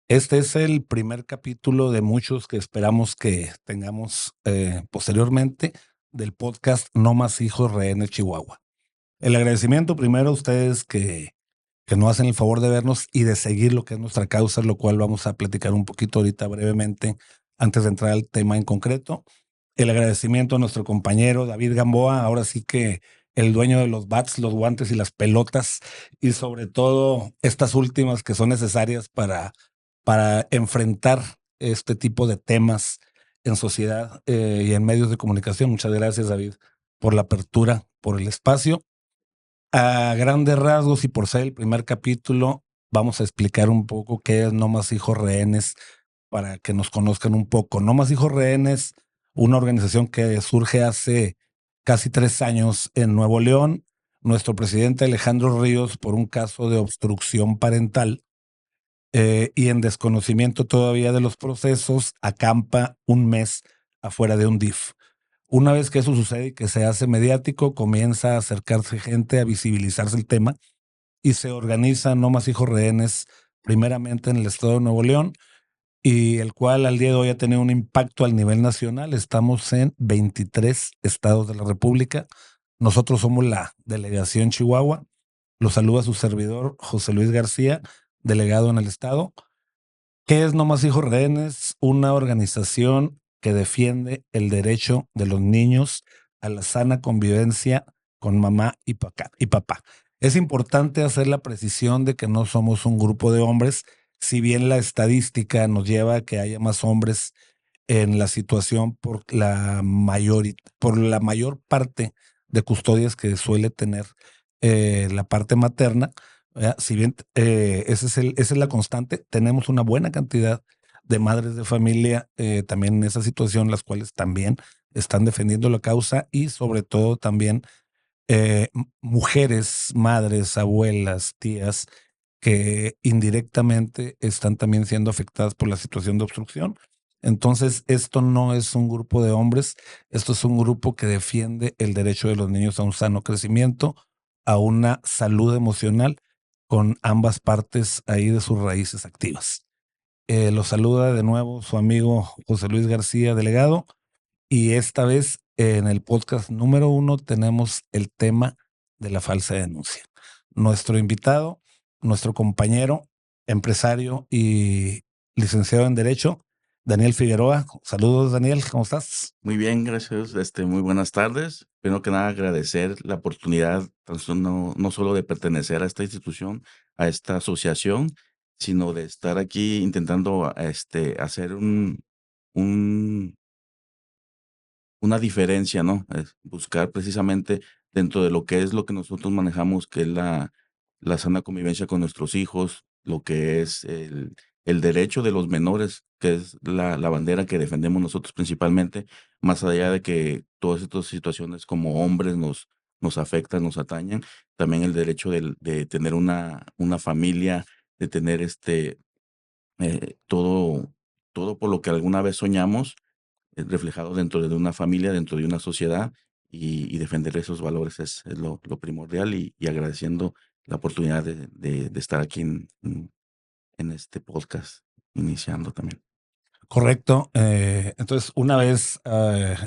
Este es el primer capítulo de muchos que esperamos que tengamos posteriormente del podcast No Más Hijos Rehenes Chihuahua. El agradecimiento primero a ustedes que nos hacen el favor de vernos y de seguir lo que es nuestra causa, lo cual vamos a platicar un poquito ahorita brevemente antes de entrar al tema en concreto. El agradecimiento a nuestro compañero David Gamboa, ahora sí que el dueño de los bats, los guantes y las pelotas, y sobre todo estas últimas que son necesarias para enfrentar este tipo de temas en sociedad y en medios de comunicación. Muchas gracias, David, por la apertura, por el espacio. A grandes rasgos y por ser el primer capítulo, vamos a explicar un poco qué es No Más Hijos Rehenes para que nos conozcan un poco. No Más Hijos Rehenes, una organización que surge hace casi 3 años en Nuevo León. Nuestro presidente Alejandro Ríos, por un caso de obstrucción parental y en desconocimiento todavía de los procesos, acampa un mes afuera de un DIF. Una vez que eso sucede y que se hace mediático, comienza a acercarse gente, a visibilizarse el tema y se organiza No Más Hijos Rehenes, primeramente en el estado de Nuevo León, y el cual al día de hoy ha tenido un impacto al nivel nacional. Estamos en 23 estados de la República. Nosotros somos la delegación Chihuahua. Lo saluda su servidor, José Luis García, delegado en el estado. ¿Qué es No Más Hijos Rehenes? Una organización que defiende el derecho de los niños a la sana convivencia con mamá y papá. Es importante hacer la precisión de que no somos un grupo de hombres, si bien la estadística nos lleva a que haya más hombres en la situación por la mayor parte de custodias que suele tener la parte materna. Si bien esa es la constante, tenemos una buena cantidad de madres de familia también en esa situación, las cuales también están defendiendo la causa y sobre todo también mujeres, madres, abuelas, tías, que indirectamente están también siendo afectadas por la situación de obstrucción. Entonces, esto no es un grupo de hombres, esto es un grupo que defiende el derecho de los niños a un sano crecimiento, a una salud emocional con ambas partes ahí de sus raíces activas. Lo saluda de nuevo su amigo José Luis García, delegado, y esta vez en el podcast número 1 tenemos el tema de la falsa denuncia. Nuestro invitado, nuestro compañero, empresario y licenciado en Derecho, Daniel Figueroa. Saludos, Daniel, ¿cómo estás? Muy bien, gracias. Muy buenas tardes. Primero que nada, agradecer la oportunidad, no solo de pertenecer a esta institución, a esta asociación, sino de estar aquí intentando hacer un, una diferencia, ¿no? Buscar precisamente dentro de lo que es lo que nosotros manejamos, que es la sana convivencia con nuestros hijos, lo que es el derecho de los menores, que es la bandera que defendemos nosotros principalmente, más allá de que todas estas situaciones como hombres nos afectan, nos atañen, también el derecho de tener una familia, de tener todo, todo por lo que alguna vez soñamos reflejado dentro de una familia, dentro de una sociedad y defender esos valores es lo primordial y agradeciendo la oportunidad de estar aquí en este podcast, iniciando también. Correcto. Entonces, una vez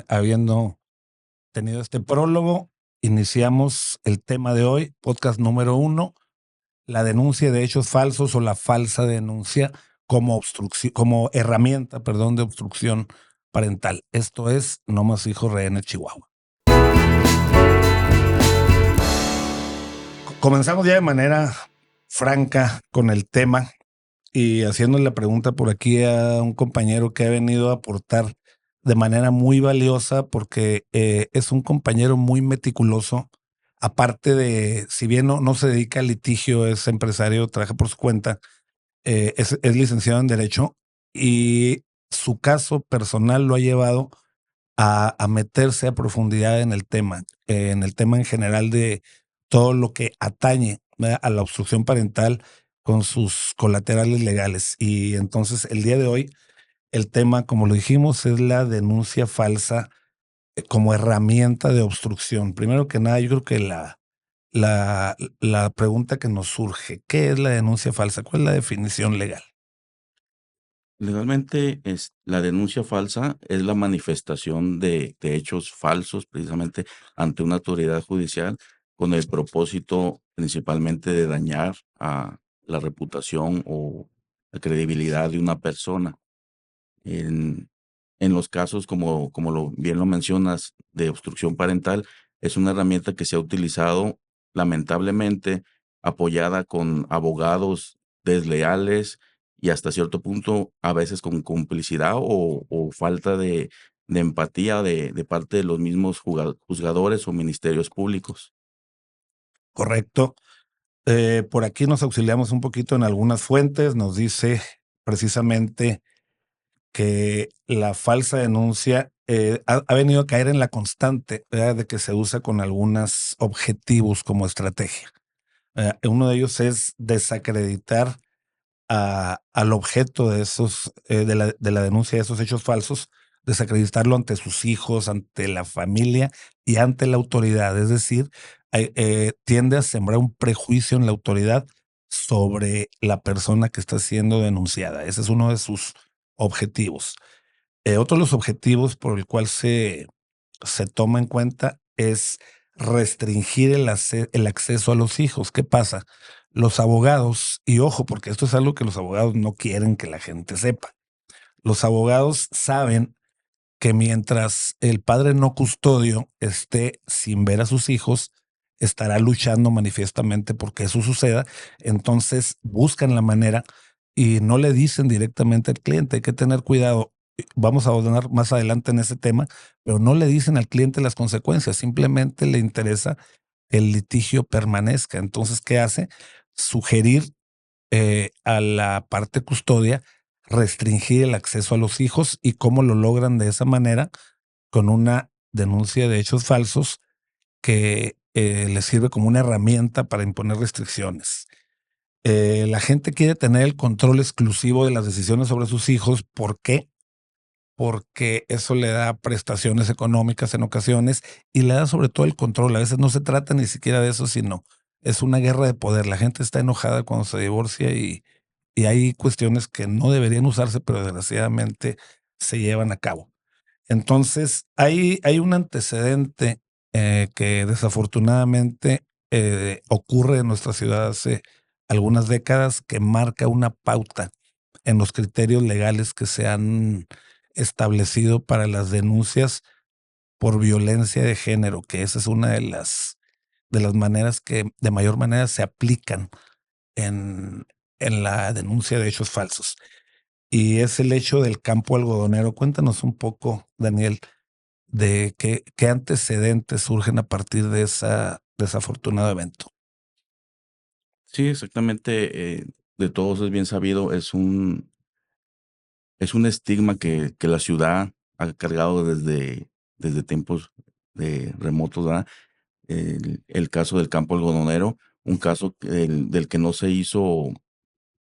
habiendo tenido este prólogo, iniciamos el tema de hoy, podcast número 1, la denuncia de hechos falsos o la falsa denuncia como obstrucción, como herramienta, perdón, de obstrucción parental. Esto es No Más Hijos Rehenes Chihuahua. Comenzamos ya de manera franca con el tema y haciendo la pregunta por aquí a un compañero que ha venido a aportar de manera muy valiosa porque es un compañero muy meticuloso. Aparte de, si bien no se dedica al litigio, es empresario, trabaja por su cuenta, es licenciado en Derecho y su caso personal lo ha llevado a meterse a profundidad en el tema en general de todo lo que atañe, ¿verdad?, a la obstrucción parental con sus colaterales legales. Y entonces el día de hoy, el tema, como lo dijimos, es la denuncia falsa como herramienta de obstrucción. Primero que nada, yo creo que la pregunta que nos surge, ¿qué es la denuncia falsa? ¿Cuál es la definición legal? Legalmente, la denuncia falsa es la manifestación de hechos falsos, precisamente ante una autoridad judicial, con el propósito principalmente de dañar a la reputación o la credibilidad de una persona. En, en los casos, como bien lo mencionas, de obstrucción parental, es una herramienta que se ha utilizado lamentablemente apoyada con abogados desleales y hasta cierto punto a veces con complicidad o falta de empatía de parte de los mismos juzgadores o ministerios públicos. Correcto. Por aquí nos auxiliamos un poquito en algunas fuentes. Nos dice precisamente que la falsa denuncia ha venido a caer en la constante, ¿verdad? De que se usa con algunos objetivos como estrategia. Uno de ellos es desacreditar al objeto de esos, de la denuncia de esos hechos falsos, desacreditarlo ante sus hijos, ante la familia y ante la autoridad. Es decir, tiende a sembrar un prejuicio en la autoridad sobre la persona que está siendo denunciada. Ese es uno de sus objetivos. Otro de los objetivos por el cual se toma en cuenta es restringir el acceso a los hijos. ¿Qué pasa? Los abogados, y ojo, porque esto es algo que los abogados no quieren que la gente sepa. Los abogados saben que mientras el padre no custodio esté sin ver a sus hijos, estará luchando manifiestamente porque eso suceda. Entonces buscan la manera y no le dicen directamente al cliente. Hay que tener cuidado. Vamos a ordenar más adelante en ese tema, pero no le dicen al cliente las consecuencias. Simplemente le interesa que el litigio permanezca. Entonces, ¿qué hace? Sugerir a la parte custodia restringir el acceso a los hijos. ¿Y cómo lo logran de esa manera? Con una denuncia de hechos falsos que les sirve como una herramienta para imponer restricciones. La gente quiere tener el control exclusivo de las decisiones sobre sus hijos. ¿Por qué? Porque eso le da prestaciones económicas en ocasiones y le da sobre todo el control. A veces no se trata ni siquiera de eso, sino es una guerra de poder. La gente está enojada cuando se divorcia y hay cuestiones que no deberían usarse, pero desgraciadamente se llevan a cabo. Entonces, hay un antecedente que desafortunadamente ocurre en nuestra ciudad hace algunas décadas que marca una pauta en los criterios legales que se han establecido para las denuncias por violencia de género, que esa es una de las maneras que de mayor manera se aplican en, en la denuncia de hechos falsos. Y es el hecho del campo algodonero. Cuéntanos un poco, Daniel, de qué antecedentes surgen a partir de ese desafortunado evento. Sí, exactamente. De todos es bien sabido, es un estigma que la ciudad ha cargado desde tiempos remotos, ¿verdad? El caso del campo algodonero, un caso del que no se hizo,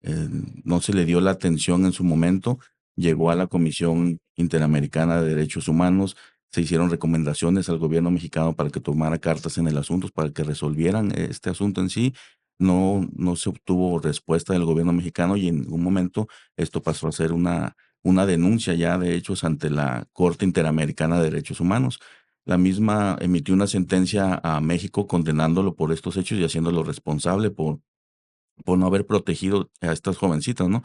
no se le dio la atención en su momento, llegó a la Comisión Interamericana de Derechos Humanos, se hicieron recomendaciones al gobierno mexicano para que tomara cartas en el asunto, para que resolvieran este asunto en sí. No se obtuvo respuesta del gobierno mexicano y en un momento esto pasó a ser una denuncia ya de hechos ante la Corte Interamericana de Derechos Humanos. La misma emitió una sentencia a México condenándolo por estos hechos y haciéndolo responsable por no haber protegido a estas jovencitas, ¿no?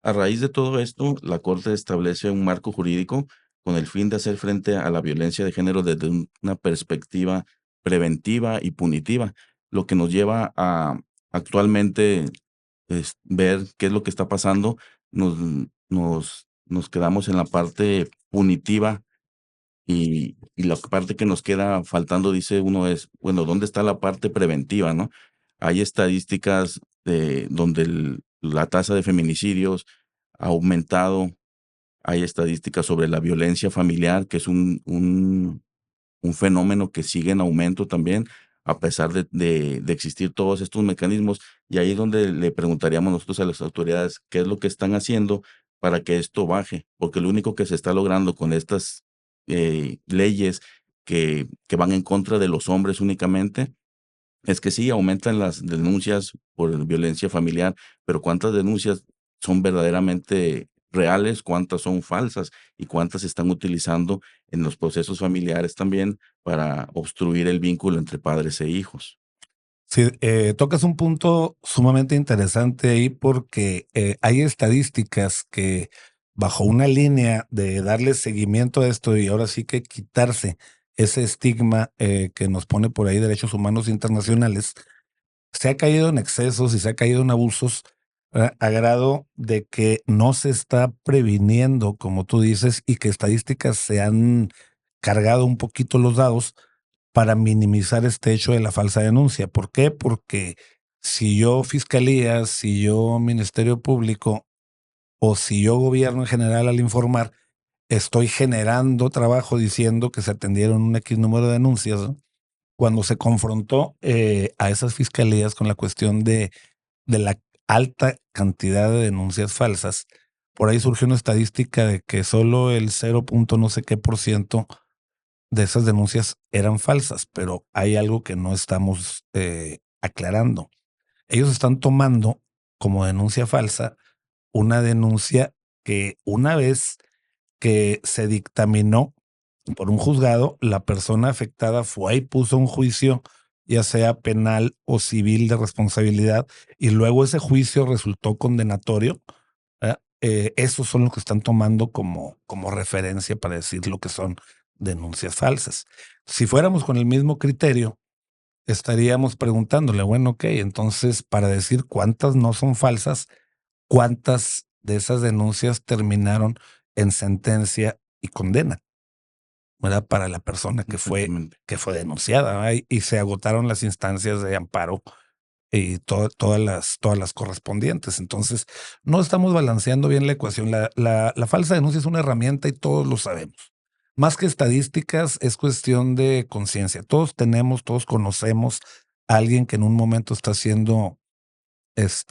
A raíz de todo esto, la Corte establece un marco jurídico con el fin de hacer frente a la violencia de género desde una perspectiva preventiva y punitiva, lo que nos lleva a actualmente ver qué es lo que está pasando. Nos, nos quedamos en la parte punitiva y la parte que nos queda faltando, dice uno, es, bueno, ¿dónde está la parte preventiva, no? Hay estadísticas de donde la tasa de feminicidios ha aumentado, hay estadísticas sobre la violencia familiar, que es un fenómeno que sigue en aumento también, a pesar de existir todos estos mecanismos. Y ahí es donde le preguntaríamos nosotros a las autoridades qué es lo que están haciendo para que esto baje, porque lo único que se está logrando con estas leyes que van en contra de los hombres únicamente es que sí, aumentan las denuncias por violencia familiar, pero ¿cuántas denuncias son verdaderamente reales, cuántas son falsas y cuántas se están utilizando en los procesos familiares también para obstruir el vínculo entre padres e hijos. Sí, tocas un punto sumamente interesante ahí porque hay estadísticas que bajo una línea de darle seguimiento a esto y ahora sí que quitarse ese estigma que nos pone por ahí derechos humanos internacionales, se ha caído en excesos y se ha caído en abusos, a grado de que no se está previniendo, como tú dices, y que estadísticas se han cargado un poquito los dados para minimizar este hecho de la falsa denuncia. ¿Por qué? Porque si yo fiscalía, si yo Ministerio Público o si yo gobierno en general al informar, estoy generando trabajo diciendo que se atendieron un X número de denuncias, ¿no? Cuando se confrontó a esas fiscalías con la cuestión de la alta cantidad de denuncias falsas, por ahí surgió una estadística de que solo el 0 punto no sé qué por ciento de esas denuncias eran falsas, pero hay algo que no estamos aclarando. Ellos están tomando como denuncia falsa una denuncia que una vez que se dictaminó por un juzgado, la persona afectada fue y puso un juicio, ya sea penal o civil de responsabilidad, y luego ese juicio resultó condenatorio. ¿Verdad? Esos son los que están tomando como referencia para decir lo que son denuncias falsas. Si fuéramos con el mismo criterio, estaríamos preguntándole, bueno, ok, entonces para decir cuántas no son falsas, cuántas de esas denuncias terminaron en sentencia y condena, ¿verdad? Para la persona Exactamente. que fue denunciada, ¿verdad? Y se agotaron las instancias de amparo y todas las correspondientes. Entonces, no estamos balanceando bien la ecuación. La falsa denuncia es una herramienta y todos lo sabemos. Más que estadísticas, es cuestión de conciencia. Todos tenemos, todos conocemos a alguien que en un momento está siendo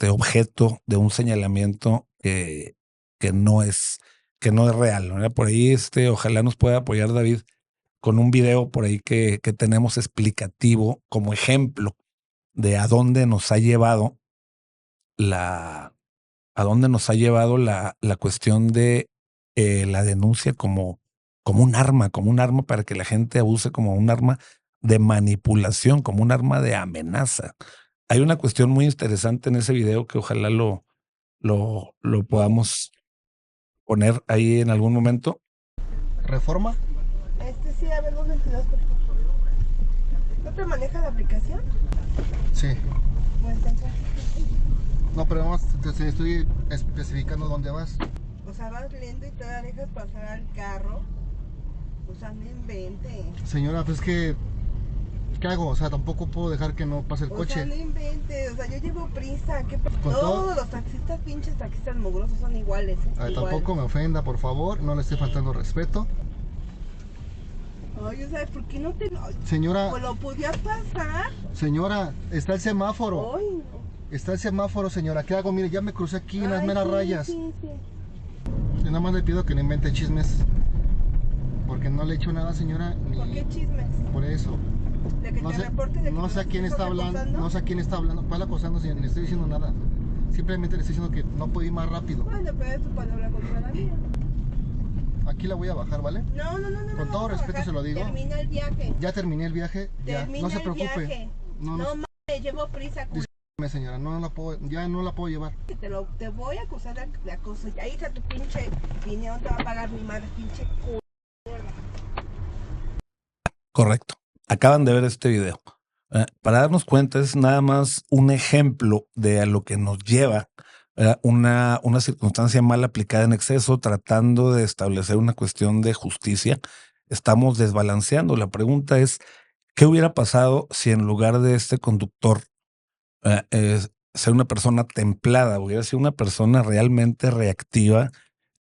objeto de un señalamiento que no es real, ¿verdad? Por ahí, ojalá nos pueda apoyar David con un video por ahí que tenemos explicativo como ejemplo de la, a dónde nos ha llevado la cuestión de la denuncia como un arma para que la gente abuse, como un arma de manipulación, como un arma de amenaza. Hay una cuestión muy interesante en ese video que ojalá lo podamos poner ahí en algún momento. ¿Reforma? Sí, a ver, 222, por favor. ¿No te maneja la aplicación? Sí. Pues entrar. No, pero vamos, te estoy especificando dónde vas. O sea, vas lento y te la dejas pasar al carro. O sea, no invente. Señora, pues ¿qué hago? O sea, tampoco puedo dejar que no pase el O coche. sea, no invente. O sea, yo llevo prisa. Con Todos los taxistas, pinches taxistas mugrosos son iguales, ¿eh? Ay, Igual. tampoco me ofenda, por favor. No le estoy faltando respeto. Ay, o sea, ¿por qué no te...? Señora, Pues lo podías pasar. señora, está el semáforo. Ay, no. Está el semáforo, señora. ¿Qué hago? Mire, ya me crucé aquí en las Ay, meras sí, rayas. Sí, sí. Y nada más le pido que no invente chismes. Porque no le he hecho nada, señora. ¿Por qué chismes? Por eso. De que No te sé, reporte de que no sé a quién estás está hablando. acosando. No sé a quién está hablando. ¿Cuál acosando, señor? Ni le estoy diciendo nada. Simplemente le estoy diciendo que no puedo ir más rápido. Bueno, pero es tu palabra contra la mía. Aquí la voy a bajar, ¿vale? No. Con todo respeto se lo digo. Termina el viaje. Ya terminé el viaje. Ya. Termina No se el preocupe. viaje. No, No mames, llevo prisa. Discúlpeme, señora. No la puedo, ya no la puedo llevar. Te voy a acusar de acoso. Ahí está tu pinche opinión. Te va a pagar mi madre, pinche culo. Correcto. Acaban de ver este video. Para darnos cuenta, es nada más un ejemplo de a lo que nos lleva una circunstancia mal aplicada en exceso, tratando de establecer una cuestión de justicia. Estamos desbalanceando. La pregunta es, ¿qué hubiera pasado si en lugar de este conductor ser una persona templada, hubiera sido una persona realmente reactiva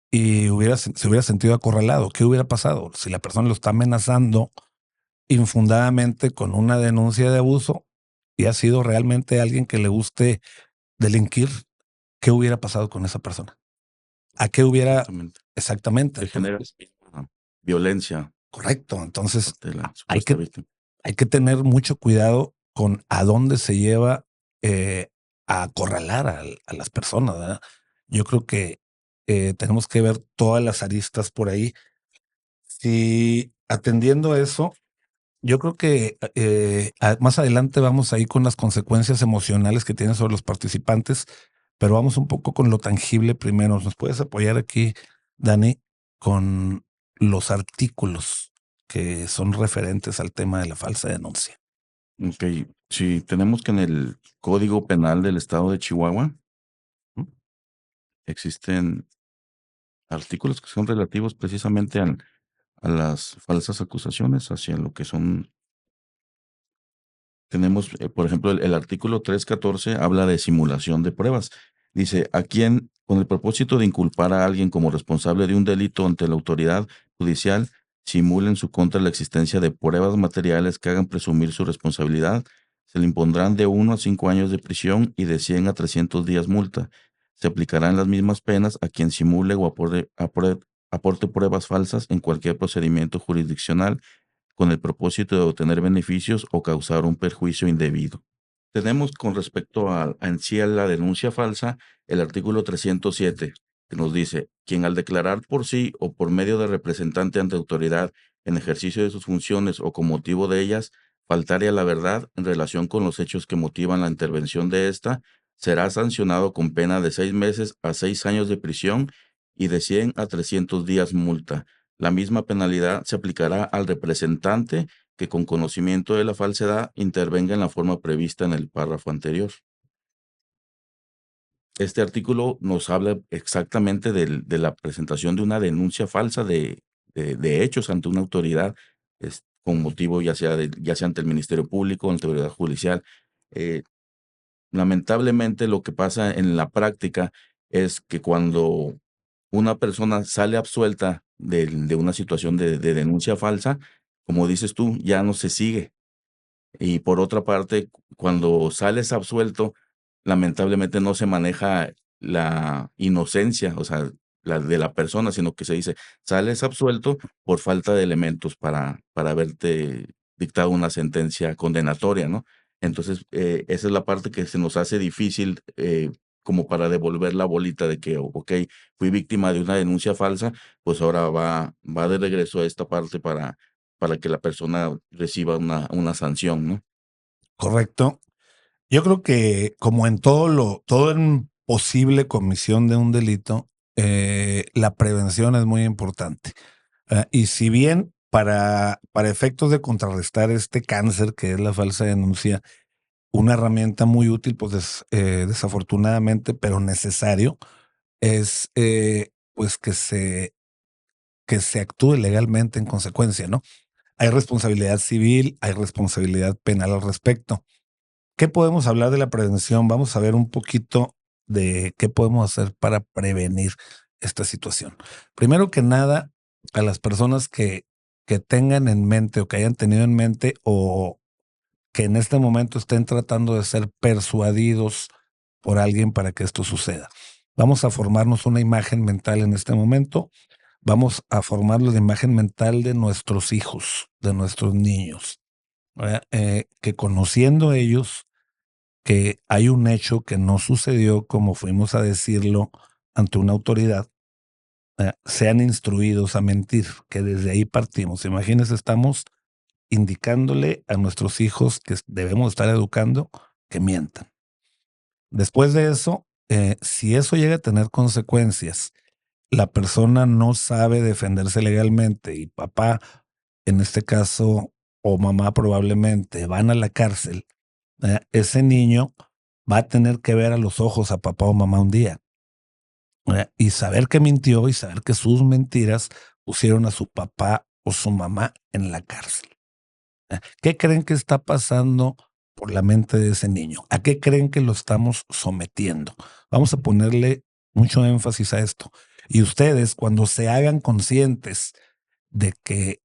y se hubiera sentido acorralado? ¿Qué hubiera pasado si la persona lo está amenazando infundadamente con una denuncia de abuso y ha sido realmente alguien que le guste delinquir? ¿Qué hubiera pasado con esa persona? ¿A qué hubiera exactamente? Se genera violencia Correcto. Entonces, de la hay supuesta víctima. hay que tener mucho cuidado con a dónde se lleva a acorralar a las personas, ¿verdad? Yo creo que tenemos que ver todas las aristas por ahí. Si atendiendo eso, yo creo que más adelante vamos a ir con las consecuencias emocionales que tiene sobre los participantes, pero vamos un poco con lo tangible primero. ¿Nos puedes apoyar aquí, Dani, con los artículos que son referentes al tema de la falsa denuncia? Ok, sí, tenemos que en el Código Penal del Estado de Chihuahua existen artículos que son relativos precisamente a las falsas acusaciones hacia lo que son. Tenemos, por ejemplo, el artículo 314 habla de simulación de pruebas. Dice, a quien, con el propósito de inculpar a alguien como responsable de un delito ante la autoridad judicial, simula en su contra la existencia de pruebas materiales que hagan presumir su responsabilidad, se le impondrán de 1 a 5 años de prisión y de 100 a 300 días multa. Se aplicarán las mismas penas a quien simule o aporte pruebas falsas en cualquier procedimiento jurisdiccional con el propósito de obtener beneficios o causar un perjuicio indebido. Tenemos con respecto en sí a la denuncia falsa el artículo 307, que nos dice, quien al declarar por sí o por medio de representante ante autoridad en ejercicio de sus funciones o con motivo de ellas, faltare a la verdad en relación con los hechos que motivan la intervención de ésta, será sancionado con pena de 6 meses a 6 años de prisión y de 100 a 300 días multa. La misma penalidad se aplicará al representante que con conocimiento de la falsedad intervenga en la forma prevista en el párrafo anterior. Este artículo nos habla exactamente de la presentación de una denuncia falsa de hechos ante una autoridad con motivo ya sea ante el Ministerio Público o ante la autoridad judicial. Lamentablemente lo que pasa en la práctica es que cuando una persona sale absuelta de una situación de denuncia falsa, como dices tú, ya no se sigue. Y por otra parte, cuando sales absuelto, lamentablemente no se maneja la inocencia, o sea, la de la persona, sino que se dice, sales absuelto por falta de elementos para haberte dictado una sentencia condenatoria, ¿no? Entonces, esa es la parte que se nos hace difícil como para devolver la bolita de que, ok, fui víctima de una denuncia falsa, pues ahora va de regreso a esta parte para que la persona reciba una sanción, ¿no? Correcto. Yo creo que como en todo en posible comisión de un delito, la prevención es muy importante. Y si bien para efectos de contrarrestar este cáncer que es la falsa denuncia, una herramienta muy útil, pues desafortunadamente, pero necesario, es pues que se actúe legalmente en consecuencia, ¿no? Hay responsabilidad civil, hay responsabilidad penal al respecto. ¿Qué podemos hablar de la prevención? Vamos a ver un poquito de qué podemos hacer para prevenir esta situación. Primero que nada, a las personas que tengan en mente o que hayan tenido en mente o que en este momento estén tratando de ser persuadidos por alguien para que esto suceda. Vamos a formarnos una imagen mental en este momento. Vamos a formarnos la imagen mental de nuestros hijos, de nuestros niños, ¿verdad? Que conociendo ellos que hay un hecho que no sucedió como fuimos a decirlo ante una autoridad, sean instruidos a mentir, que desde ahí partimos. Imagínense, estamos indicándole a nuestros hijos que debemos estar educando que mientan. Después de eso, si eso llega a tener consecuencias, la persona no sabe defenderse legalmente y papá, en este caso, o mamá probablemente, van a la cárcel, ese niño va a tener que ver a los ojos a papá o mamá un día, y saber que mintió y saber que sus mentiras pusieron a su papá o su mamá en la cárcel. ¿Qué creen que está pasando por la mente de ese niño? ¿A qué creen que lo estamos sometiendo? Vamos a ponerle mucho énfasis a esto. Y ustedes, cuando se hagan conscientes de que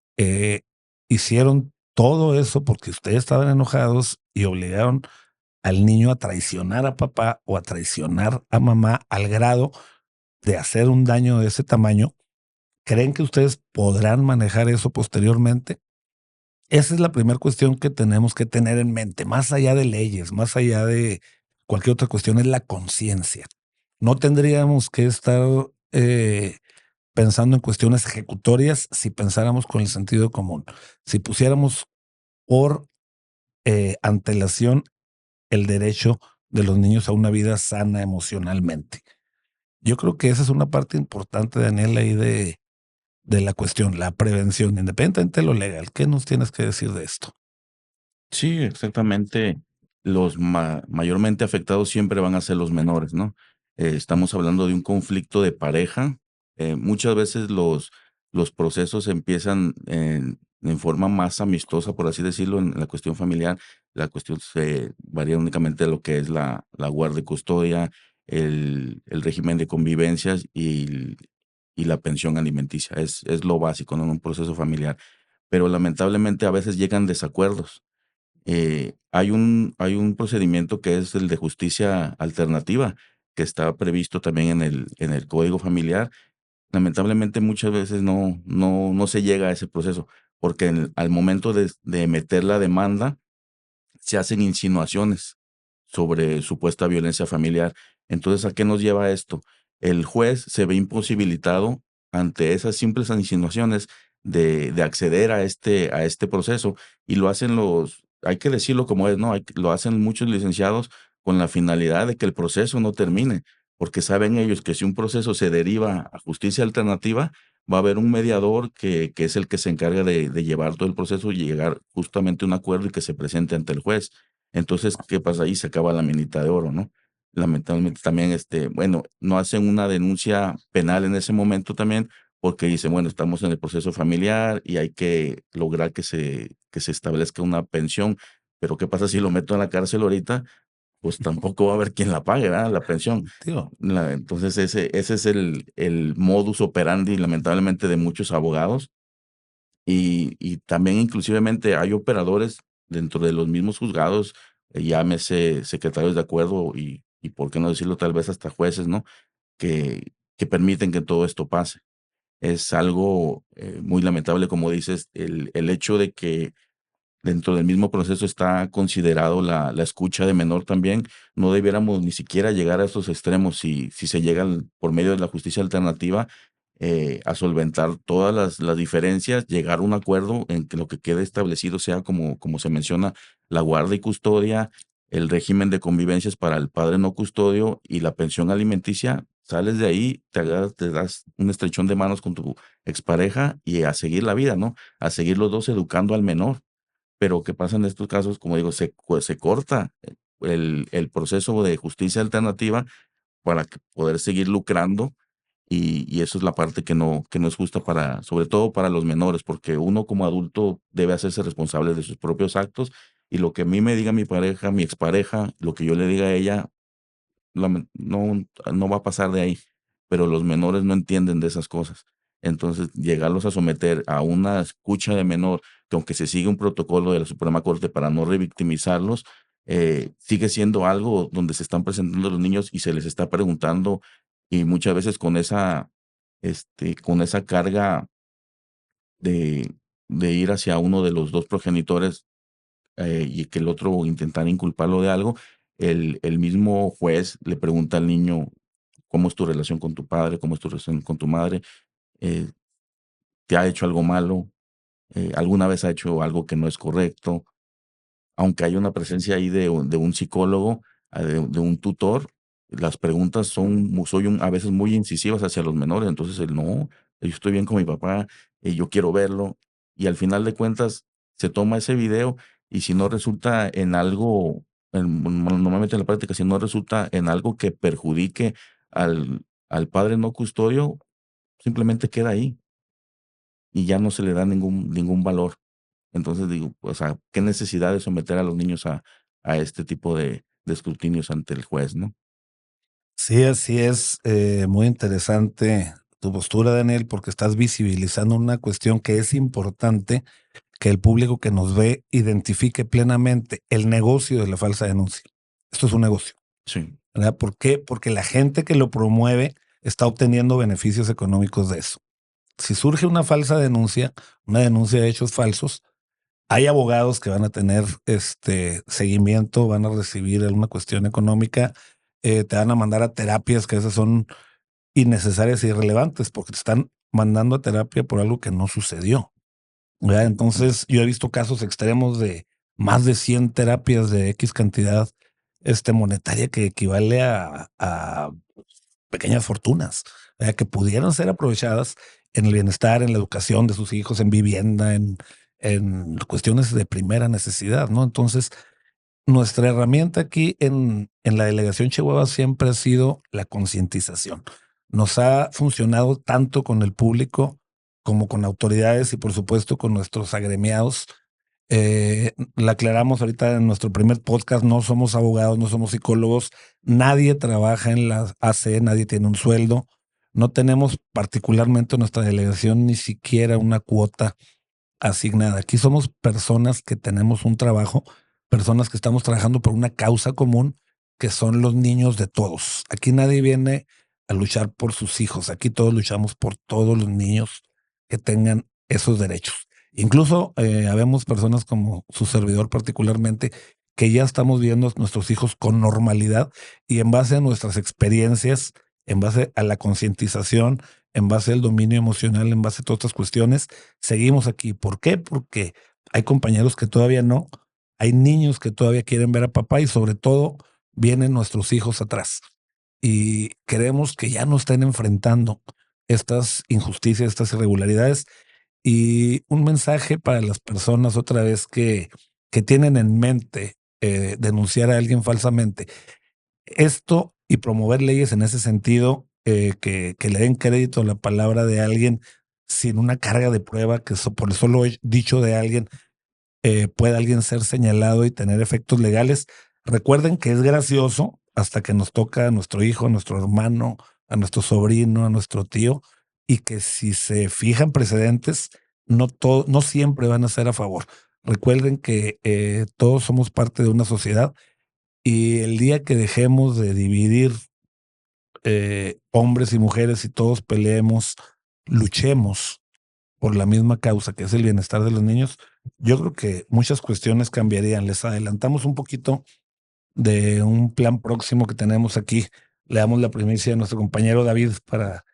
hicieron todo eso porque ustedes estaban enojados y obligaron al niño a traicionar a papá o a traicionar a mamá al grado de hacer un daño de ese tamaño, ¿creen que ustedes podrán manejar eso posteriormente? Esa es la primera cuestión que tenemos que tener en mente, más allá de leyes, más allá de cualquier otra cuestión, es la conciencia. No tendríamos que estar pensando en cuestiones ejecutorias si pensáramos con el sentido común. Si pusiéramos por antelación el derecho de los niños a una vida sana emocionalmente. Yo creo que esa es una parte importante, Daniel, ahí de la cuestión, la prevención, independientemente de lo legal. ¿Qué nos tienes que decir de esto? Sí, exactamente. Los mayormente afectados siempre van a ser los menores, ¿no? Estamos hablando de un conflicto de pareja. Muchas veces los procesos empiezan en forma más amistosa, por así decirlo, en la cuestión familiar. La cuestión se varía únicamente de lo que es la guardia y custodia, el régimen de convivencias y la pensión alimenticia. Es lo básico, ¿no? En un proceso familiar. Pero lamentablemente a veces llegan desacuerdos. Hay un procedimiento que es el de justicia alternativa, que está previsto también en el Código Familiar. Lamentablemente muchas veces no se llega a ese proceso, porque al momento de meter la demanda, se hacen insinuaciones sobre supuesta violencia familiar. Entonces, ¿a qué nos lleva esto? El juez se ve imposibilitado ante esas simples insinuaciones de acceder a este proceso, y lo hacen hay que decirlo como es, ¿no? Lo hacen muchos licenciados con la finalidad de que el proceso no termine, porque saben ellos que si un proceso se deriva a justicia alternativa, va a haber un mediador que es el que se encarga de llevar todo el proceso y llegar justamente a un acuerdo y que se presente ante el juez. Entonces, ¿qué pasa ahí? Se acaba la minita de oro, ¿no? Lamentablemente también, bueno, no hacen una denuncia penal en ese momento también, porque dicen, bueno, estamos en el proceso familiar y hay que lograr que se establezca una pensión. Pero ¿qué pasa si lo meto en la cárcel ahorita? Pues tampoco va a haber quien la pague, ¿verdad? La pensión. Tío, Entonces, ese es el modus operandi, lamentablemente, de muchos abogados. Y también inclusivemente hay operadores dentro de los mismos juzgados, llámese secretarios de acuerdo y por qué no decirlo, tal vez hasta jueces, ¿no? Que permiten que todo esto pase. Es algo muy lamentable, como dices, el hecho de que dentro del mismo proceso está considerado la escucha de menor también. No debiéramos ni siquiera llegar a esos extremos si se llegan por medio de la justicia alternativa, a solventar todas las diferencias, llegar a un acuerdo en que lo que quede establecido sea como se menciona, la guarda y custodia, el régimen de convivencias para el padre no custodio y la pensión alimenticia. Sales de ahí, te das un estrechón de manos con tu expareja y a seguir la vida, ¿no? A seguir los dos educando al menor. Pero, ¿qué pasa en estos casos? Como digo, se corta el proceso de justicia alternativa para poder seguir lucrando, y eso es la parte que no es justa sobre todo para los menores, porque uno como adulto debe hacerse responsable de sus propios actos, y lo que a mí me diga mi pareja, mi expareja, lo que yo le diga a ella, no va a pasar de ahí, pero los menores no entienden de esas cosas. Entonces, llegarlos a someter a una escucha de menor, que aunque se sigue un protocolo de la Suprema Corte para no revictimizarlos, sigue siendo algo donde se están presentando los niños y se les está preguntando, y muchas veces con esa carga de ir hacia uno de los dos progenitores, y que el otro intentar inculparlo de algo, el mismo juez le pregunta al niño: ¿cómo es tu relación con tu padre? ¿Cómo es tu relación con tu madre? Eh, ¿Te ha hecho algo malo? ¿Alguna vez ha hecho algo que no es correcto? Aunque hay una presencia ahí de un psicólogo, de un tutor, las preguntas a veces muy incisivas hacia los menores. Entonces, no, yo estoy bien con mi papá, yo quiero verlo. Y al final de cuentas, se toma ese video, y si no resulta en algo, normalmente en la práctica, si no resulta en algo que perjudique al padre no custodio, simplemente queda ahí y ya no se le da ningún valor. Entonces digo, o sea, qué necesidad de someter a los niños a este tipo de escrutinios ante el juez, ¿no? sí, así es. Muy interesante tu postura, Daniel, porque estás visibilizando una cuestión que es importante que el público que nos ve identifique plenamente el negocio de la falsa denuncia. Esto es un negocio, Sí, ¿verdad? ¿Por qué? Porque la gente que lo promueve está obteniendo beneficios económicos de eso. Si surge una falsa denuncia, una denuncia de hechos falsos, hay abogados que van a tener seguimiento, van a recibir alguna cuestión económica, te van a mandar a terapias que esas son innecesarias e irrelevantes porque te están mandando a terapia por algo que no sucedió, ¿verdad? Entonces, yo he visto casos extremos de más de 100 terapias de X cantidad monetaria que equivale a pequeñas fortunas, que pudieran ser aprovechadas en el bienestar, en la educación de sus hijos, en vivienda, en cuestiones de primera necesidad, ¿no? Entonces, nuestra herramienta aquí en la delegación Chihuahua siempre ha sido la concientización. Nos ha funcionado tanto con el público como con autoridades y por supuesto con nuestros agremiados. La aclaramos ahorita en nuestro primer podcast, no somos abogados, no somos psicólogos, nadie trabaja en la AC, nadie tiene un sueldo, no tenemos particularmente en nuestra delegación ni siquiera una cuota asignada. Aquí somos personas que tenemos un trabajo, personas que estamos trabajando por una causa común, que son los niños de todos. Aquí nadie viene a luchar por sus hijos, aquí todos luchamos por todos los niños que tengan esos derechos. Incluso habemos personas como su servidor particularmente, que ya estamos viendo a nuestros hijos con normalidad y en base a nuestras experiencias, en base a la concientización, en base al dominio emocional, en base a todas estas cuestiones, seguimos aquí. ¿Por qué? Porque hay compañeros que todavía no, hay niños que todavía quieren ver a papá y sobre todo vienen nuestros hijos atrás. Y queremos que ya no estén enfrentando estas injusticias, estas irregularidades. Y un mensaje para las personas otra vez que tienen en mente denunciar a alguien falsamente. Esto y promover leyes en ese sentido, que le den crédito a la palabra de alguien sin una carga de prueba, que por el solo dicho de alguien pueda alguien ser señalado y tener efectos legales. Recuerden que es gracioso hasta que nos toca a nuestro hijo, a nuestro hermano, a nuestro sobrino, a nuestro tío, y que si se fijan precedentes, no siempre van a ser a favor. Recuerden que todos somos parte de una sociedad y el día que dejemos de dividir hombres y mujeres y todos peleemos, luchemos por la misma causa, que es el bienestar de los niños, yo creo que muchas cuestiones cambiarían. Les adelantamos un poquito de un plan próximo que tenemos aquí. Le damos la primicia a nuestro compañero David para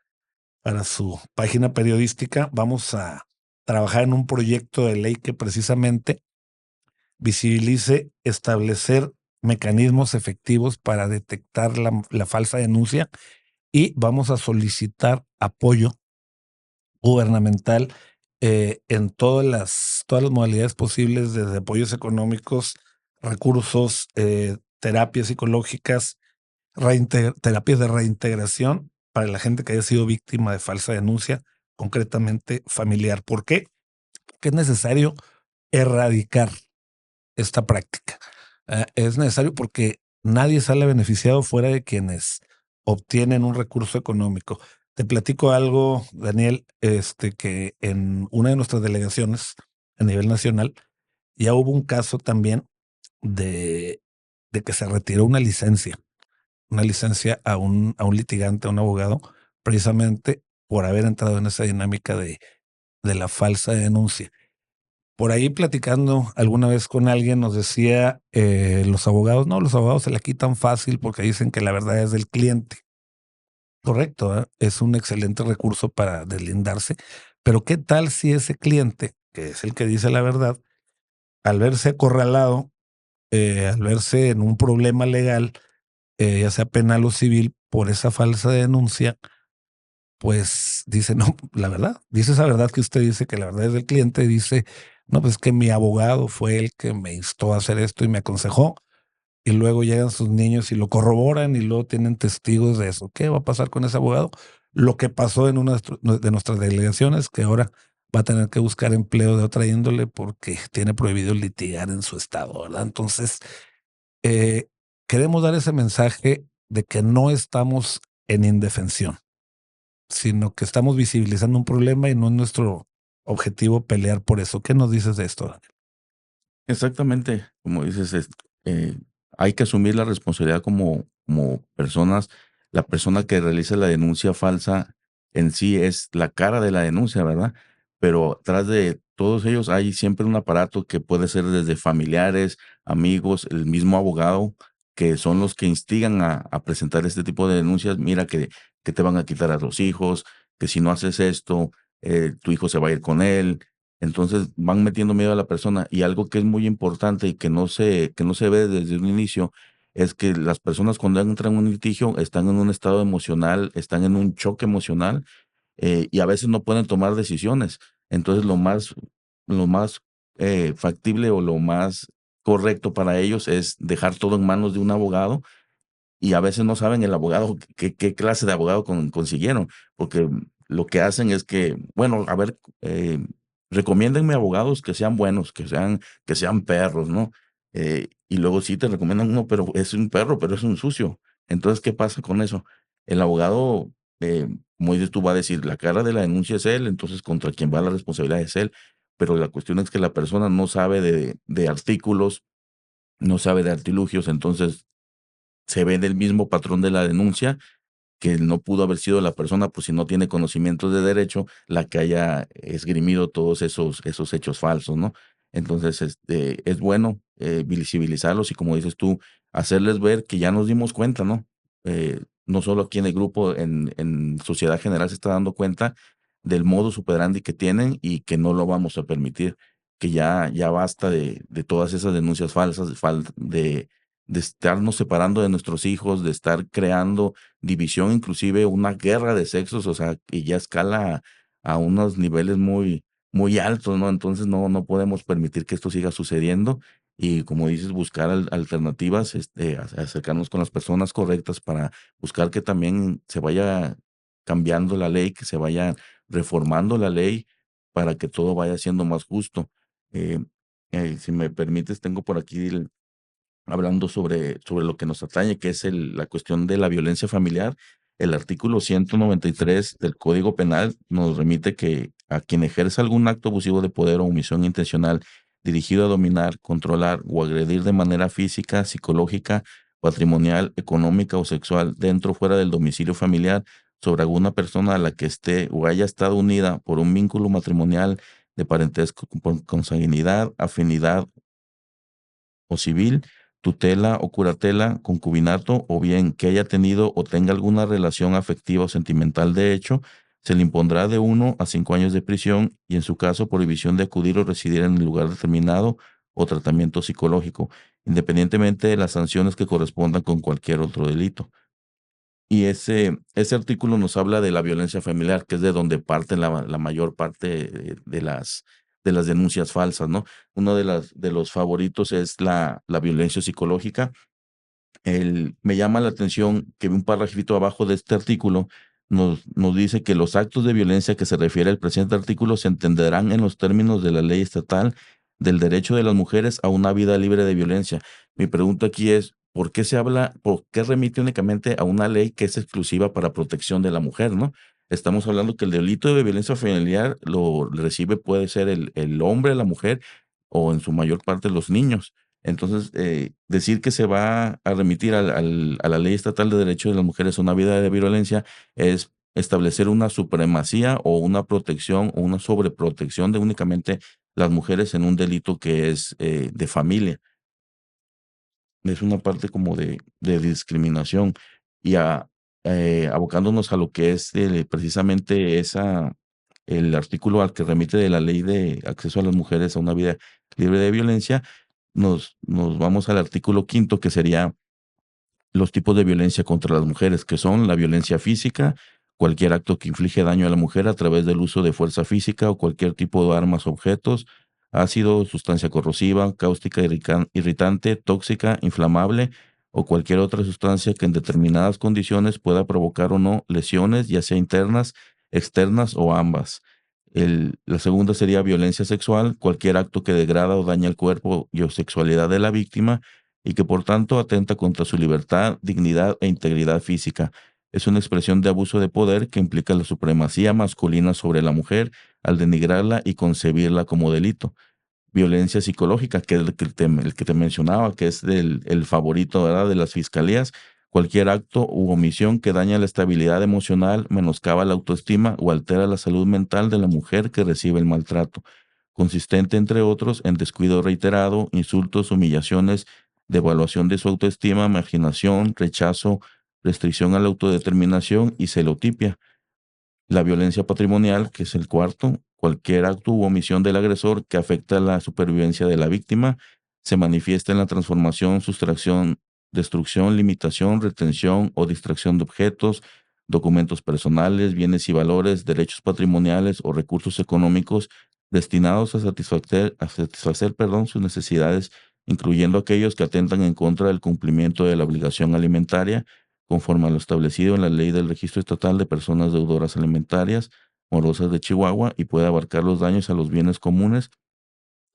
su página periodística. Vamos a trabajar en un proyecto de ley que precisamente visibilice, establecer mecanismos efectivos para detectar la falsa denuncia y vamos a solicitar apoyo gubernamental en todas las modalidades posibles, desde apoyos económicos, recursos, terapias psicológicas, terapias de reintegración para la gente que haya sido víctima de falsa denuncia, concretamente familiar. ¿Por qué? Porque es necesario erradicar esta práctica. Es necesario porque nadie sale beneficiado fuera de quienes obtienen un recurso económico. Te platico algo, Daniel, que en una de nuestras delegaciones a nivel nacional ya hubo un caso también de que se retiró una licencia a un litigante, a un abogado, precisamente por haber entrado en esa dinámica de la falsa denuncia. Por ahí platicando alguna vez con alguien nos decía, los abogados se la quitan fácil porque dicen que la verdad es del cliente. Correcto, es un excelente recurso para deslindarse, pero ¿qué tal si ese cliente, que es el que dice la verdad, al verse acorralado, al verse en un problema legal, ya sea penal o civil, por esa falsa denuncia, pues dice, no, la verdad, dice esa verdad que usted dice que la verdad es del cliente, dice, no, pues que mi abogado fue el que me instó a hacer esto y me aconsejó, y luego llegan sus niños y lo corroboran y luego tienen testigos de eso. ¿Qué va a pasar con ese abogado? Lo que pasó en una de nuestras delegaciones, que ahora va a tener que buscar empleo de otra índole porque tiene prohibido litigar en su estado, ¿verdad? Entonces, eh, queremos dar ese mensaje de que no estamos en indefensión, sino que estamos visibilizando un problema y no es nuestro objetivo pelear por eso. ¿Qué nos dices de esto, Daniel? Exactamente, como dices, eh, hay que asumir la responsabilidad como personas. La persona que realiza la denuncia falsa en sí es la cara de la denuncia, ¿verdad? Pero tras de todos ellos hay siempre un aparato que puede ser desde familiares, amigos, el mismo abogado que son los que instigan a presentar este tipo de denuncias. Mira que te van a quitar a los hijos, que si no haces esto, tu hijo se va a ir con él. Entonces van metiendo miedo a la persona, y algo que es muy importante y que no se ve desde un inicio es que las personas cuando entran en un litigio están en un estado emocional, están en un choque emocional, y a veces no pueden tomar decisiones. Entonces lo más factible o lo más correcto para ellos es dejar todo en manos de un abogado, y a veces no saben el abogado qué clase de abogado consiguieron, porque lo que hacen es que, bueno, a ver, recomiéndenme abogados que sean buenos, que sean perros, ¿no? Y luego sí te recomiendan uno, pero es un perro, pero es un sucio. Entonces, ¿qué pasa con eso? El abogado, como dices tú, va a decir, la cara de la denuncia es él, entonces contra quien va la responsabilidad es él, pero la cuestión es que la persona no sabe de artículos, no sabe de artilugios, entonces se ve del mismo patrón de la denuncia, que no pudo haber sido la persona, pues si no tiene conocimientos de derecho, la que haya esgrimido todos esos hechos falsos, ¿no? Entonces, es bueno visibilizarlos y, como dices tú, hacerles ver que ya nos dimos cuenta, ¿no? No solo aquí en el grupo, en sociedad general se está dando cuenta del modus operandi que tienen y que no lo vamos a permitir, que ya basta de todas esas denuncias falsas, de estarnos separando de nuestros hijos, de estar creando división, inclusive una guerra de sexos, o sea, que ya escala a unos niveles muy altos, ¿no? Entonces no podemos permitir que esto siga sucediendo, y, como dices, buscar alternativas, acercarnos con las personas correctas para buscar que también se vaya cambiando la ley, que se vaya reformando la ley para que todo vaya siendo más justo. Eh, si me permites, tengo por aquí hablando sobre lo que nos atañe, que es la cuestión de la violencia familiar. El artículo 193 del Código Penal nos remite que a quien ejerza algún acto abusivo de poder o omisión intencional dirigido a dominar, controlar o agredir de manera física, psicológica, patrimonial, económica o sexual dentro o fuera del domicilio familiar sobre alguna persona a la que esté o haya estado unida por un vínculo matrimonial de parentesco, consanguinidad, afinidad o civil, tutela o curatela, concubinato, o bien que haya tenido o tenga alguna relación afectiva o sentimental de hecho, se le impondrá de 1 a 5 años de prisión, y en su caso prohibición de acudir o residir en el lugar determinado o tratamiento psicológico, independientemente de las sanciones que correspondan con cualquier otro delito. Y ese artículo nos habla de la violencia familiar, que es de donde parte la mayor parte de las denuncias falsas, ¿no? Uno de los favoritos es la violencia psicológica. Me llama la atención que un parrafito abajo de este artículo nos dice que los actos de violencia que se refiere al presente artículo se entenderán en los términos de la ley estatal del derecho de las mujeres a una vida libre de violencia. Mi pregunta aquí es, por qué remite únicamente a una ley que es exclusiva para protección de la mujer, ¿no? Estamos hablando que el delito de violencia familiar lo recibe, puede ser el hombre, la mujer, o en su mayor parte los niños. Entonces, decir que se va a remitir a la Ley Estatal de Derechos de las Mujeres a una vida de violencia es establecer una supremacía o una protección o una sobreprotección de únicamente las mujeres en un delito que es de familia. Es una parte como de discriminación, y abocándonos a lo que es precisamente el artículo al que remite de la Ley de Acceso a las Mujeres a una vida libre de violencia. Nos vamos al artículo 5, que sería los tipos de violencia contra las mujeres, que son la violencia física, cualquier acto que inflige daño a la mujer a través del uso de fuerza física o cualquier tipo de armas o objetos, ácido, sustancia corrosiva, cáustica, irritante, tóxica, inflamable o cualquier otra sustancia que en determinadas condiciones pueda provocar o no lesiones, ya sea internas, externas o ambas. La segunda sería violencia sexual, cualquier acto que degrada o daña el cuerpo y o sexualidad de la víctima y que por tanto atenta contra su libertad, dignidad e integridad física. Es una expresión de abuso de poder que implica la supremacía masculina sobre la mujer al denigrarla y concebirla como delito. Violencia psicológica, que es el que te mencionaba, que es el favorito, ¿verdad?, de las fiscalías. Cualquier acto u omisión que daña la estabilidad emocional, menoscaba la autoestima o altera la salud mental de la mujer que recibe el maltrato, consistente, entre otros, en descuido reiterado, insultos, humillaciones, devaluación de su autoestima, marginación, rechazo, restricción a la autodeterminación y celotipia. La violencia patrimonial, que es el cuarto, cualquier acto u omisión del agresor que afecta la supervivencia de la víctima, se manifiesta en la transformación, sustracción, destrucción, limitación, retención o distracción de objetos, documentos personales, bienes y valores, derechos patrimoniales o recursos económicos destinados a satisfacer, sus necesidades, incluyendo aquellos que atentan en contra del cumplimiento de la obligación alimentaria, conforme a lo establecido en la Ley del Registro Estatal de Personas Deudoras Alimentarias Morosas de Chihuahua, y puede abarcar los daños a los bienes comunes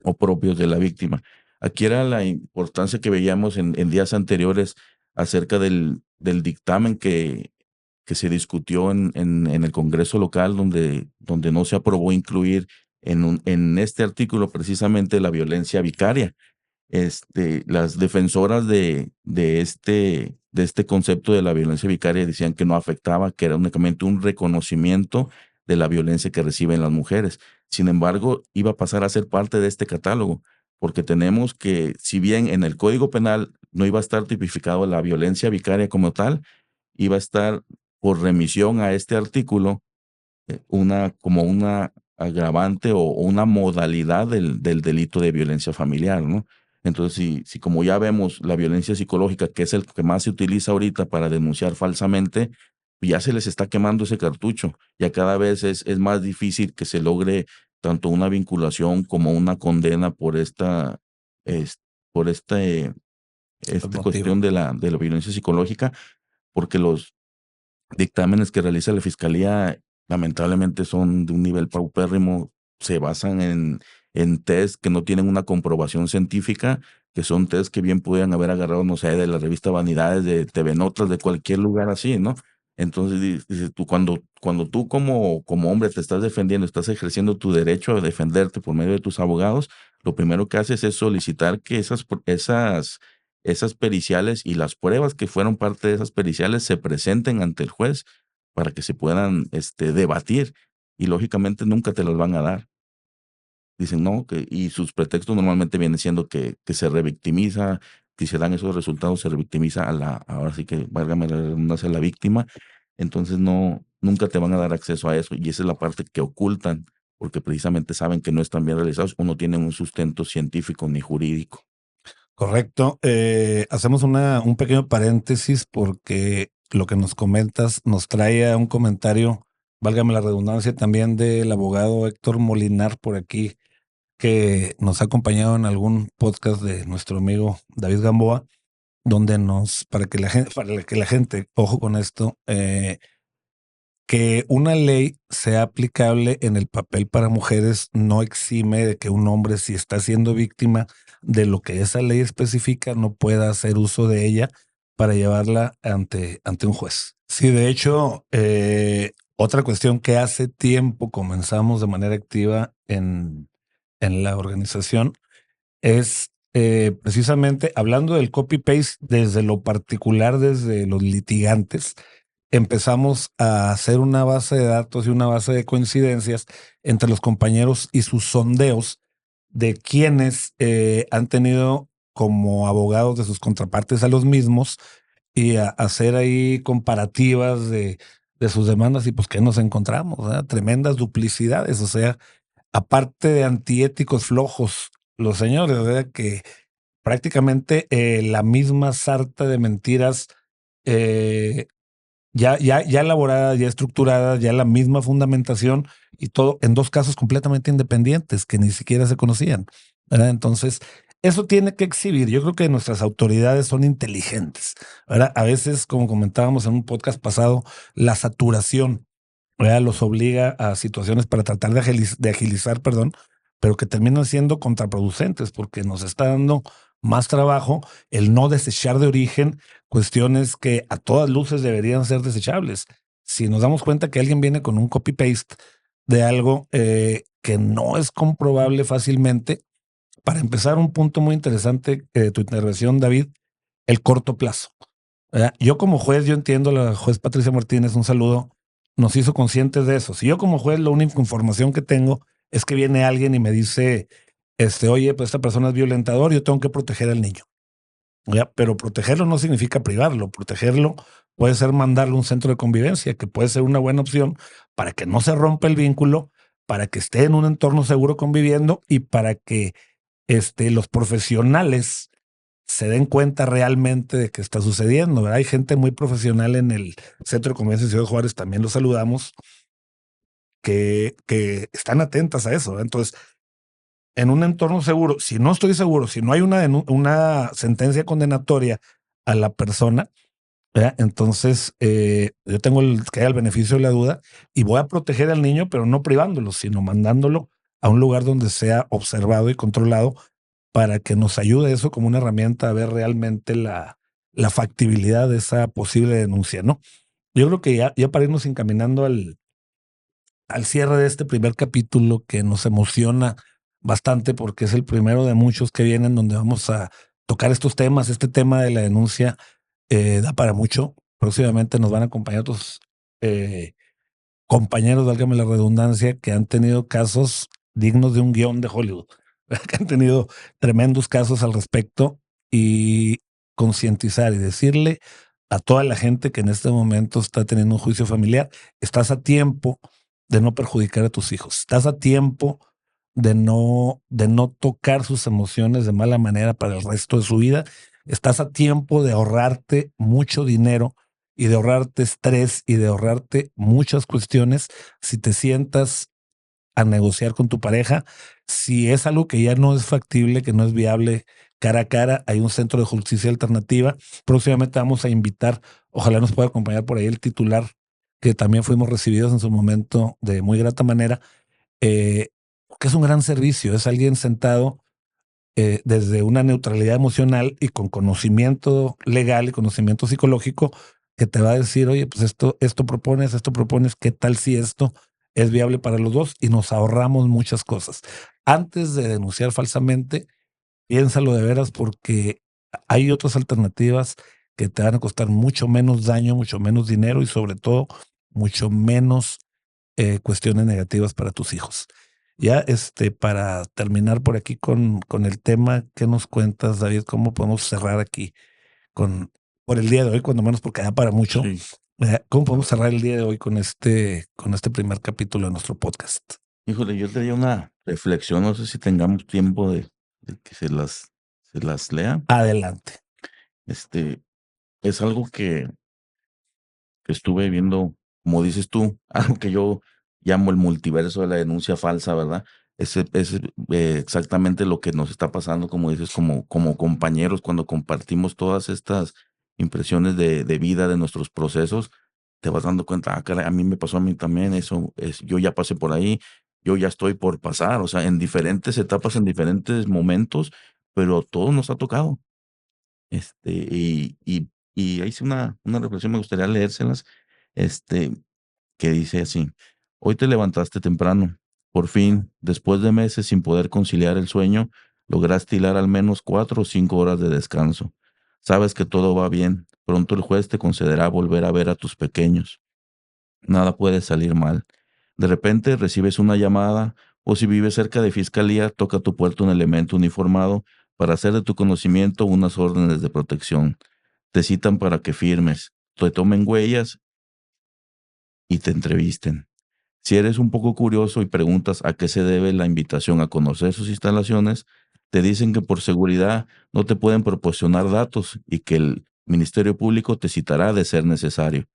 o propios de la víctima. Aquí era la importancia que veíamos en días anteriores acerca del dictamen que se discutió en el Congreso local, donde no se aprobó incluir en este artículo precisamente la violencia vicaria. Las defensoras de este concepto de la violencia vicaria decían que no afectaba, que era únicamente un reconocimiento de la violencia que reciben las mujeres. Sin embargo, iba a pasar a ser parte de este catálogo, porque tenemos que, si bien en el Código Penal no iba a estar tipificado la violencia vicaria como tal, iba a estar por remisión a este artículo como una agravante o una modalidad del delito de violencia familiar, ¿no? Entonces, si como ya vemos la violencia psicológica, que es el que más se utiliza ahorita para denunciar falsamente, ya se les está quemando ese cartucho. Ya cada vez es más difícil que se logre tanto una vinculación como una condena por es- por esta motivo. cuestión de la violencia psicológica, porque los dictámenes que realiza la fiscalía lamentablemente son de un nivel paupérrimo, se basan en test que no tienen una comprobación científica, que son test que bien pudieran haber agarrado, no sé, de la revista Vanidades, de TV Notas, de cualquier lugar así, ¿no? Entonces, dices tú, cuando tú como hombre te estás defendiendo, estás ejerciendo tu derecho a defenderte por medio de tus abogados, lo primero que haces es solicitar que esas periciales y las pruebas que fueron parte de esas periciales se presenten ante el juez para que se puedan debatir, y lógicamente nunca te las van a dar. Dicen no, y sus pretextos normalmente vienen siendo que se revictimiza, que se dan esos resultados, se revictimiza ahora sí que válgame la redundancia, a la víctima. Entonces no, nunca te van a dar acceso a eso, y esa es la parte que ocultan, porque precisamente saben que no están bien realizados o no tienen un sustento científico ni jurídico. Correcto. Hacemos un pequeño paréntesis porque lo que nos comentas nos trae a un comentario, válgame la redundancia, también del abogado Héctor Molinar por aquí, que nos ha acompañado en algún podcast de nuestro amigo David Gamboa, donde para que la gente, ojo con esto, que una ley sea aplicable en el papel para mujeres no exime de que un hombre, si está siendo víctima de lo que esa ley especifica, no pueda hacer uso de ella para llevarla ante un juez. Sí, de hecho, otra cuestión que hace tiempo comenzamos de manera activa en la organización es precisamente hablando del copy-paste desde lo particular, desde los litigantes. Empezamos a hacer una base de datos y una base de coincidencias entre los compañeros y sus sondeos de quienes han tenido como abogados de sus contrapartes a los mismos, y a hacer ahí comparativas de sus demandas, y pues ¿qué nos encontramos? ¿Verdad? Tremendas duplicidades, o sea, aparte de antiéticos flojos, los señores, ¿verdad? Que prácticamente la misma sarta de mentiras eh, ya elaborada, ya estructurada, ya la misma fundamentación, y todo en dos casos completamente independientes que ni siquiera se conocían, ¿verdad? Entonces, eso tiene que exhibir. Yo creo que nuestras autoridades son inteligentes, ¿verdad? A veces, como comentábamos en un podcast pasado, la saturación, ¿verdad? Los obliga a situaciones para tratar de agilizar, perdón, pero que terminan siendo contraproducentes porque nos está dando más trabajo el no desechar de origen cuestiones que a todas luces deberían ser desechables. Si nos damos cuenta que alguien viene con un copy-paste de algo que no es comprobable fácilmente, para empezar, un punto muy interesante de tu intervención, David, el corto plazo. ¿Verdad? Yo como juez, yo entiendo, la juez Patricia Martínez, un saludo, nos hizo conscientes de eso. Si yo como juez, la única información que tengo es que viene alguien y me dice, oye, pues esta persona es violentador, yo tengo que proteger al niño. ¿ya? Pero protegerlo no significa privarlo. Protegerlo puede ser mandarlo a un centro de convivencia, que puede ser una buena opción para que no se rompa el vínculo, para que esté en un entorno seguro conviviendo y para que los profesionales se den cuenta realmente de qué está sucediendo, ¿verdad? Hay gente muy profesional en el Centro de Convivencia de Ciudad Juárez, también los saludamos, que están atentas a eso, ¿verdad? Entonces, en un entorno seguro, si no estoy seguro, si no hay una sentencia condenatoria a la persona, ¿verdad? Entonces yo tengo que haya el beneficio de la duda y voy a proteger al niño, pero no privándolo, sino mandándolo a un lugar donde sea observado y controlado para que nos ayude eso como una herramienta a ver realmente la factibilidad de esa posible denuncia, ¿no? Yo creo que ya para irnos encaminando al cierre de este primer capítulo, que nos emociona bastante porque es el primero de muchos que vienen donde vamos a tocar estos temas. Este tema de la denuncia da para mucho. Próximamente nos van a acompañar otros compañeros, válgame la redundancia, que han tenido casos dignos de un guión de Hollywood, que han tenido tremendos casos al respecto, y concientizar y decirle a toda la gente que en este momento está teniendo un juicio familiar, estás a tiempo de no perjudicar a tus hijos, estás a tiempo de no tocar sus emociones de mala manera para el resto de su vida, estás a tiempo de ahorrarte mucho dinero y de ahorrarte estrés y de ahorrarte muchas cuestiones si te sientas a negociar con tu pareja. Si es algo que ya no es factible, que no es viable cara a cara, hay un centro de justicia alternativa. Próximamente vamos a invitar, ojalá nos pueda acompañar por ahí el titular, que también fuimos recibidos en su momento de muy grata manera, que es un gran servicio, es alguien sentado desde una neutralidad emocional y con conocimiento legal y conocimiento psicológico, que te va a decir, oye, pues esto propones, ¿qué tal si esto es viable para los dos? Y nos ahorramos muchas cosas. Antes de denunciar falsamente, piénsalo de veras, porque hay otras alternativas que te van a costar mucho menos daño, mucho menos dinero y sobre todo mucho menos cuestiones negativas para tus hijos. Ya, para terminar por aquí con el tema, ¿qué nos cuentas, David? ¿Cómo podemos cerrar aquí por el día de hoy, cuando menos porque da para mucho? Sí. ¿Cómo podemos cerrar el día de hoy con este primer capítulo de nuestro podcast? Híjole, yo tenía una reflexión, no sé si tengamos tiempo de que se las lea. Adelante. Es algo que estuve viendo, como dices tú, algo que yo llamo el multiverso de la denuncia falsa, ¿verdad? Es exactamente lo que nos está pasando, como dices, como compañeros, cuando compartimos todas estas impresiones de vida, de nuestros procesos, te vas dando cuenta, caray, a mí me pasó a mí también, yo ya pasé por ahí, yo ya estoy por pasar, o sea, en diferentes etapas, en diferentes momentos, pero todo nos ha tocado. Y ahí hice una reflexión, me gustaría leérselas, este, que dice así: hoy te levantaste temprano, por fin, después de meses sin poder conciliar el sueño, lograste hilar al menos 4 o 5 horas de descanso. Sabes que todo va bien, pronto el juez te concederá volver a ver a tus pequeños. Nada puede salir mal. De repente recibes una llamada, o si vives cerca de fiscalía, toca a tu puerta un elemento uniformado para hacer de tu conocimiento unas órdenes de protección. Te citan para que firmes, te tomen huellas y te entrevisten. Si eres un poco curioso y preguntas a qué se debe la invitación a conocer sus instalaciones, te dicen que por seguridad no te pueden proporcionar datos y que el Ministerio Público te citará de ser necesario.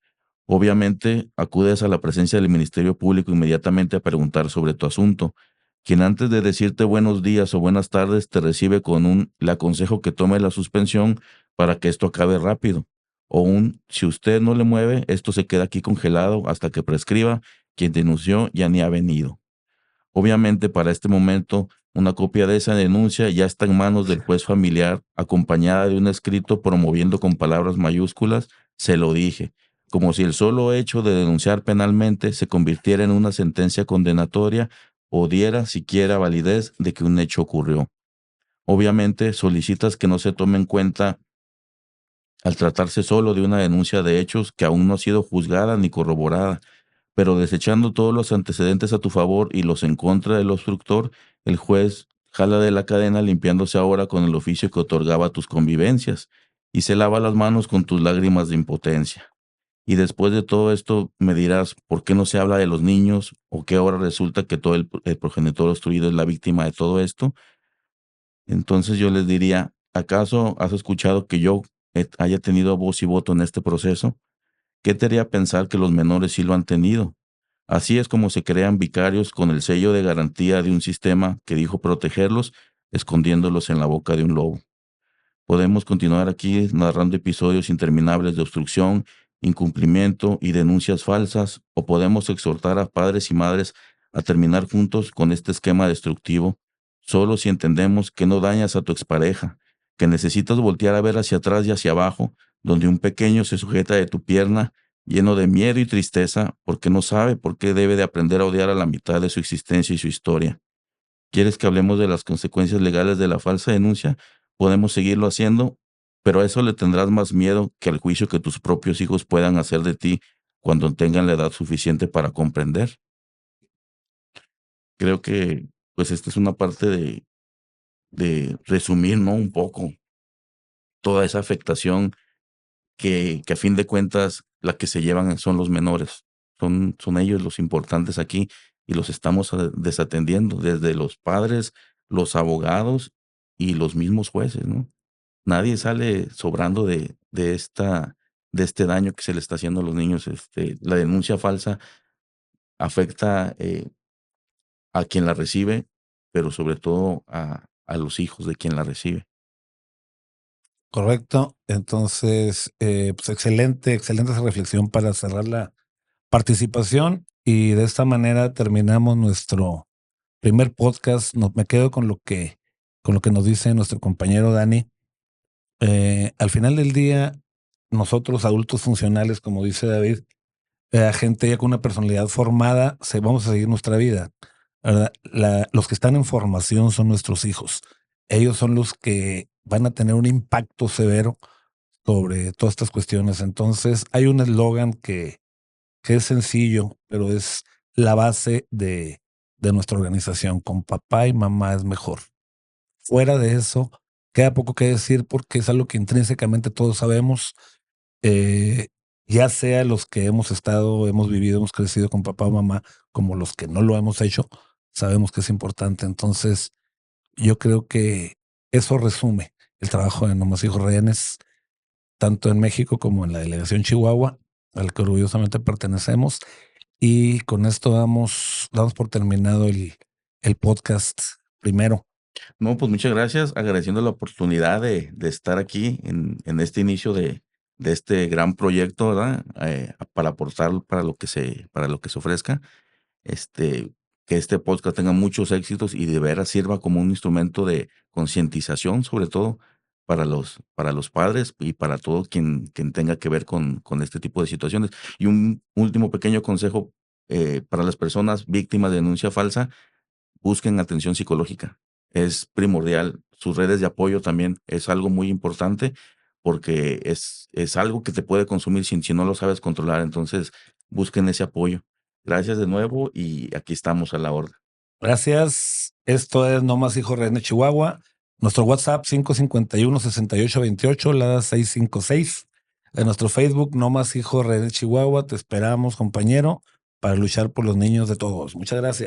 Obviamente, acudes a la presencia del Ministerio Público inmediatamente a preguntar sobre tu asunto, quien antes de decirte buenos días o buenas tardes te recibe con le aconsejo que tome la suspensión para que esto acabe rápido. Si usted no le mueve, esto se queda aquí congelado hasta que prescriba, quien denunció ya ni ha venido. Obviamente, para este momento, una copia de esa denuncia ya está en manos del juez familiar, acompañada de un escrito promoviendo con palabras mayúsculas: se lo dije, como si el solo hecho de denunciar penalmente se convirtiera en una sentencia condenatoria o diera siquiera validez de que un hecho ocurrió. Obviamente, solicitas que no se tome en cuenta al tratarse solo de una denuncia de hechos que aún no ha sido juzgada ni corroborada, pero desechando todos los antecedentes a tu favor y los en contra del obstructor, el juez jala de la cadena limpiándose ahora con el oficio que otorgaba tus convivencias y se lava las manos con tus lágrimas de impotencia. Y después de todo esto me dirás, ¿por qué no se habla de los niños? ¿O qué ahora resulta que todo el progenitor obstruido es la víctima de todo esto? Entonces yo les diría, ¿acaso has escuchado que yo haya tenido voz y voto en este proceso? ¿Qué te haría pensar que los menores sí lo han tenido? Así es como se crean vicarios con el sello de garantía de un sistema que dijo protegerlos, escondiéndolos en la boca de un lobo. Podemos continuar aquí narrando episodios interminables de obstrucción, incumplimiento y denuncias falsas, o podemos exhortar a padres y madres a terminar juntos con este esquema destructivo, solo si entendemos que no dañas a tu expareja, que necesitas voltear a ver hacia atrás y hacia abajo, donde un pequeño se sujeta de tu pierna, lleno de miedo y tristeza, porque no sabe por qué debe de aprender a odiar a la mitad de su existencia y su historia. ¿Quieres que hablemos de las consecuencias legales de la falsa denuncia? Podemos seguirlo haciendo, pero a eso le tendrás más miedo que al juicio que tus propios hijos puedan hacer de ti cuando tengan la edad suficiente para comprender. Creo que, pues, esta es una parte de resumir, ¿no? Un poco toda esa afectación que a fin de cuentas la que se llevan son los menores. Son ellos los importantes aquí y los estamos desatendiendo, desde los padres, los abogados y los mismos jueces, ¿no? Nadie sale sobrando de este daño que se le está haciendo a los niños. La denuncia falsa afecta a quien la recibe, pero sobre todo a los hijos de quien la recibe. Correcto. Entonces, pues excelente esa reflexión para cerrar la participación y de esta manera terminamos nuestro primer podcast. Me quedo con lo que nos dice nuestro compañero Dani. Al final del día, nosotros adultos funcionales, como dice David, gente ya con una personalidad formada, vamos a seguir nuestra vida, ¿verdad? Los que están en formación son nuestros hijos. Ellos son los que van a tener un impacto severo sobre todas estas cuestiones. Entonces, hay un eslogan que es sencillo, pero es la base de nuestra organización. Con papá y mamá es mejor. Fuera de eso, queda poco que decir porque es algo que intrínsecamente todos sabemos, eh, ya sea los que hemos vivido, hemos crecido con papá o mamá, como los que no lo hemos hecho, sabemos que es importante. Entonces, yo creo que eso resume el trabajo de No Más Hijos Rehenes, tanto en México como en la delegación Chihuahua, al que orgullosamente pertenecemos. Y con esto damos por terminado el podcast primero. No, pues muchas gracias, agradeciendo la oportunidad de estar aquí en este inicio de este gran proyecto, ¿verdad? Para aportar para lo que se ofrezca. Que este podcast tenga muchos éxitos y de veras sirva como un instrumento de concientización, sobre todo para los padres y para todo quien tenga que ver con este tipo de situaciones. Y un último pequeño consejo para las personas víctimas de denuncia falsa: busquen atención psicológica. Es primordial. Sus redes de apoyo también es algo muy importante porque es algo que te puede consumir si no lo sabes controlar. Entonces, busquen ese apoyo. Gracias de nuevo y aquí estamos a la orden. Gracias. Esto es No Más Hijos Rehenes Chihuahua. Nuestro WhatsApp 551-6828, la 656. En nuestro Facebook No Más Hijos Rehenes Chihuahua. Te esperamos, compañero, para luchar por los niños de todos. Muchas gracias.